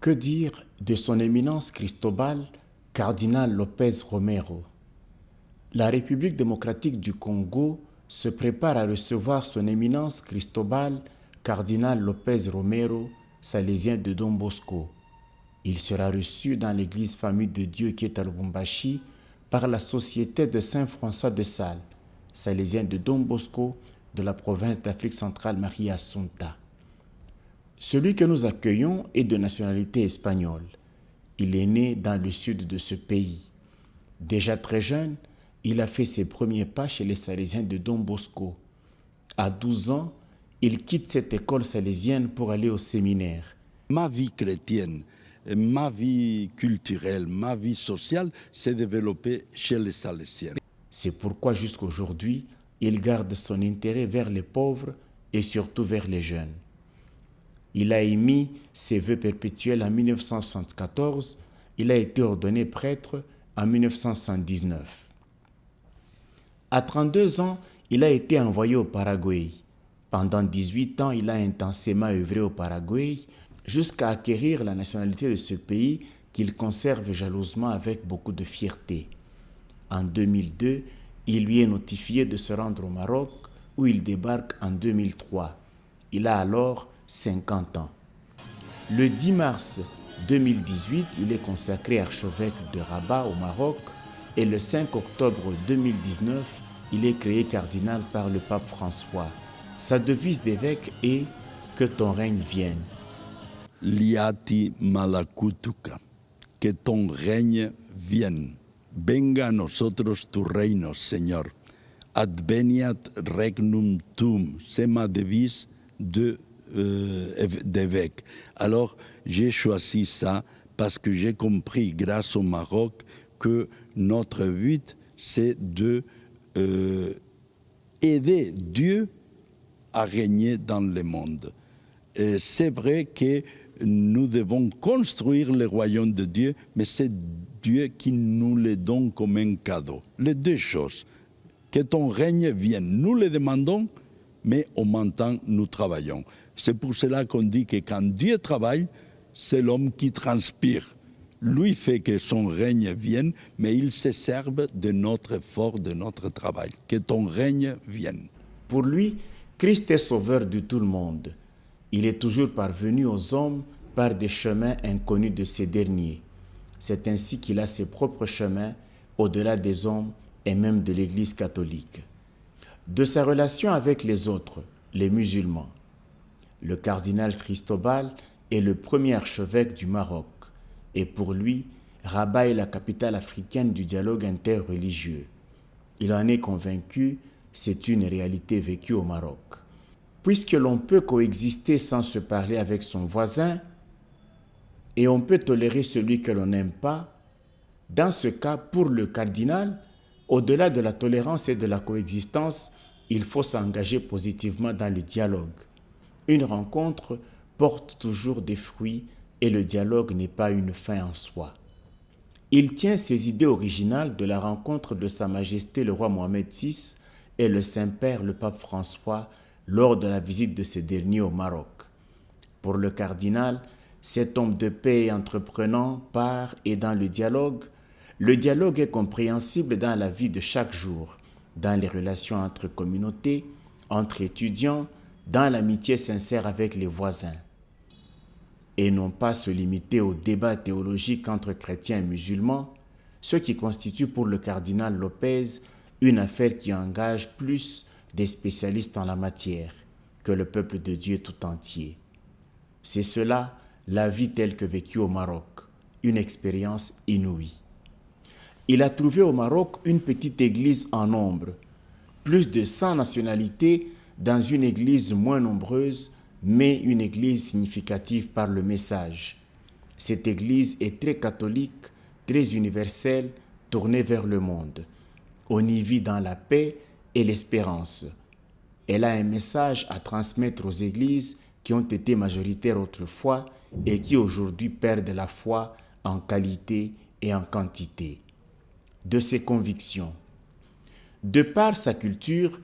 Que dire de son éminence Cristobal, cardinal Lopez Romero? La République démocratique du Congo se prépare à recevoir son éminence Cristobal, cardinal Lopez Romero, salésien de Don Bosco. Il sera reçu dans l'église Famille de Dieu qui est à Lubumbashi par la Société de Saint-François de Sales, salésien de Don Bosco de la province d'Afrique centrale Marie Assunta. Celui que nous accueillons est de nationalité espagnole. Il est né dans le sud de ce pays. Déjà très jeune, il a fait ses premiers pas chez les Salésiens de Don Bosco. À 12 ans, il quitte cette école salésienne pour aller au séminaire. Ma vie chrétienne, ma vie culturelle, ma vie sociale s'est développée chez les Salésiens. C'est pourquoi jusqu'aujourd'hui, il garde son intérêt vers les pauvres et surtout vers les jeunes. Il a émis ses vœux perpétuels en 1974. Il a été ordonné prêtre en 1979. À 32 ans, il a été envoyé au Paraguay. Pendant 18 ans, il a intensément œuvré au Paraguay jusqu'à acquérir la nationalité de ce pays qu'il conserve jalousement avec beaucoup de fierté. En 2002, il lui est notifié de se rendre au Maroc où il débarque en 2003. Il a alors 50 ans. Le 10 mars 2018, il est consacré archevêque de Rabat au Maroc et le 5 octobre 2019, il est créé cardinal par le pape François. Sa devise d'évêque est « Que ton règne vienne ». Liati malakutuka, que ton règne vienne. Venga a nosotros tu reino, Señor. Adveniat regnum tuum, c'est ma devise d'évêque. Alors, j'ai choisi ça parce que j'ai compris, grâce au Maroc, que notre but, c'est de aider Dieu à régner dans le monde. Et c'est vrai que nous devons construire le royaume de Dieu, mais c'est Dieu qui nous le donne comme un cadeau. Les deux choses. Que ton règne vienne. Nous le demandons, mais en même temps, nous travaillons. C'est pour cela qu'on dit que quand Dieu travaille, c'est l'homme qui transpire. Lui fait que son règne vienne, mais il se serve de notre effort, de notre travail. Que ton règne vienne. Pour lui, Christ est sauveur de tout le monde. Il est toujours parvenu aux hommes par des chemins inconnus de ces derniers. C'est ainsi qu'il a ses propres chemins au-delà des hommes et même de l'Église catholique. De sa relation avec les autres, les musulmans, le cardinal Cristobal est le premier archevêque du Maroc et pour lui, Rabat est la capitale africaine du dialogue interreligieux. Il en est convaincu, c'est une réalité vécue au Maroc. Puisque l'on peut coexister sans se parler avec son voisin et on peut tolérer celui que l'on n'aime pas, dans ce cas, pour le cardinal, au-delà de la tolérance et de la coexistence, il faut s'engager positivement dans le dialogue. Une rencontre porte toujours des fruits et le dialogue n'est pas une fin en soi. Il tient ses idées originales de la rencontre de Sa Majesté le roi Mohamed VI et le Saint-Père le pape François lors de la visite de ce dernier au Maroc. Pour le cardinal, cet homme de paix et entreprenant par et dans le dialogue est compréhensible dans la vie de chaque jour, dans les relations entre communautés, entre étudiants, dans l'amitié sincère avec les voisins. Et non pas se limiter au débat théologique entre chrétiens et musulmans, ce qui constitue pour le cardinal Lopez une affaire qui engage plus des spécialistes en la matière que le peuple de Dieu tout entier. C'est cela, la vie telle que vécue au Maroc, une expérience inouïe. Il a trouvé au Maroc une petite église en nombre, plus de 100 nationalités dans une église moins nombreuse, mais une église significative par le message. Cette église est très catholique, très universelle, tournée vers le monde. On y vit dans la paix et l'espérance. Elle a un message à transmettre aux églises qui ont été majoritaires autrefois et qui aujourd'hui perdent la foi en qualité et en quantité. De ses convictions. De par sa culture,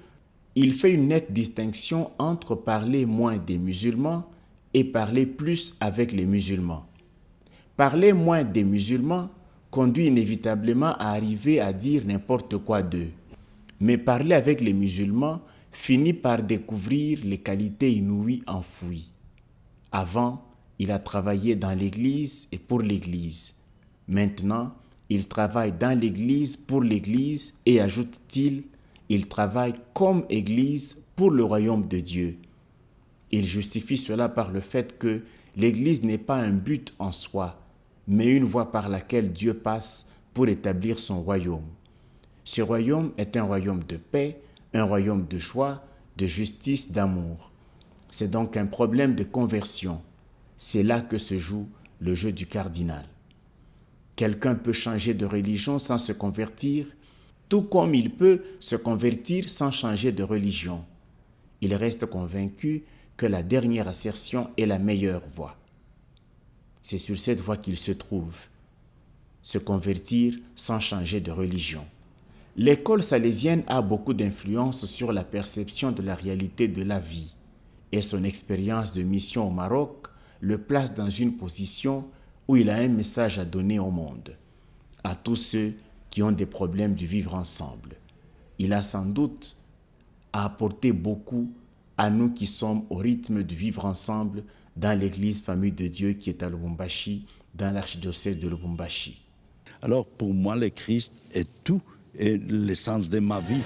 il fait une nette distinction entre parler moins des musulmans et parler plus avec les musulmans. Parler moins des musulmans conduit inévitablement à arriver à dire n'importe quoi d'eux. Mais parler avec les musulmans finit par découvrir les qualités inouïes enfouies. Avant, il a travaillé dans l'Église et pour l'Église. Maintenant, il travaille dans l'Église pour l'Église et, ajoute-t-il, il travaille comme Église pour le royaume de Dieu. Il justifie cela par le fait que l'Église n'est pas un but en soi, mais une voie par laquelle Dieu passe pour établir son royaume. Ce royaume est un royaume de paix, un royaume de joie, de justice, d'amour. C'est donc un problème de conversion. C'est là que se joue le jeu du cardinal. Quelqu'un peut changer de religion sans se convertir, tout comme il peut se convertir sans changer de religion. Il reste convaincu que la dernière assertion est la meilleure voie. C'est sur cette voie qu'il se trouve, se convertir sans changer de religion. L'école salésienne a beaucoup d'influence sur la perception de la réalité de la vie et son expérience de mission au Maroc le place dans une position où il a un message à donner au monde, à tous ceux qui ont des problèmes du vivre ensemble. Il a sans doute à apporter beaucoup à nous qui sommes au rythme du vivre ensemble dans l'église Famille de Dieu qui est à Lubumbashi, dans l'archidiocèse de Lubumbashi. Alors pour moi, le Christ est tout et l'essence de ma vie.